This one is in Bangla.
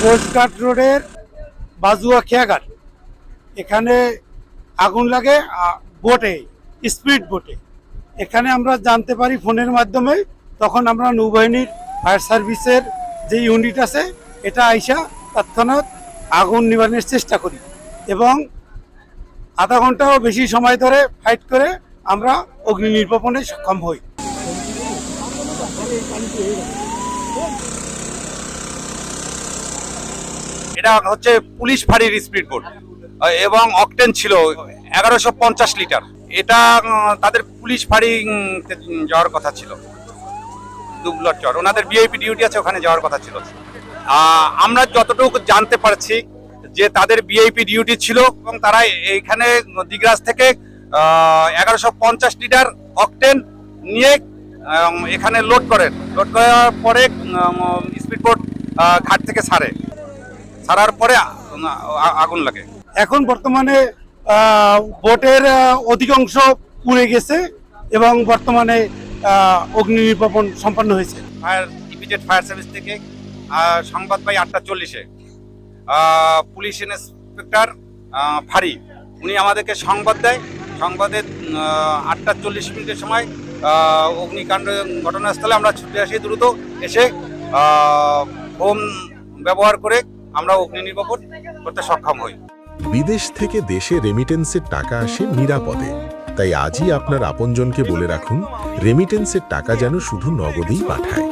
কোস্টগার্ড রোডের বাজুয়া খেয়াঘাট এখানে আগুন লাগে বোটে, স্পিড বোটে। এখানে আমরা জানতে পারি ফোনের মাধ্যমে, তখন আমরা নৌবাহিনীর ফায়ার সার্ভিসের যে ইউনিট আছে এটা আইসা তৎক্ষণাৎ আগুন নিবারণের চেষ্টা করি এবং আধা ঘন্টাও বেশি সময় ধরে ফাইট করে আমরা অগ্নি নির্বাপনে সক্ষম হই। এটা হচ্ছে পুলিশ ফাঁড়ির স্পিড বোট এবং অকটেন ছিল 1150 লিটার। এটা তাদের পুলিশ ফাঁড়ি যাওয়ার কথা ছিল, দুবলার চর, ওনাদের ভিআইপি ডিউটি আছে, ওখানে যাওয়ার কথা ছিল। আমরা যতটুকু জানতে পারছি যে তাদের ভিআইপি ডিউটি ছিল এবং তারা এইখানে দিগরাজ থেকে 1150 লিটার অকটেন নিয়ে এখানে লোড করেন। লোড করার পরে স্পিড বোট ঘাট থেকে ছাড়ার পরে আগুন লাগে। এখন বর্তমানে বোটের অধিকাংশ পুড়ে গেছে এবং বর্তমানে অগ্নি নির্বাপন সম্পন্ন হয়েছে। ইমিডিয়েট ফায়ার সার্ভিস থেকে সংবাদ পাই 8:40-এ। পুলিশ ইন্সপেক্টর ফাঁড়ি উনি আমাদেরকে সংবাদ দেয়। সংবাদে 8:40 সময় অগ্নিকাণ্ড ঘটনাস্থলে আমরা ছুটে আসি, দ্রুত এসে ফোম ব্যবহার করে আমরা অগ্নি নির্বাপন করতে সক্ষম হই। বিদেশ থেকে দেশে রেমিটেন্সের টাকা আসে নিরাপদে, তাই আজই আপনার আপনজনকে বলে রাখুন রেমিটেন্সের টাকা যেন শুধু নগদেই পাঠায়।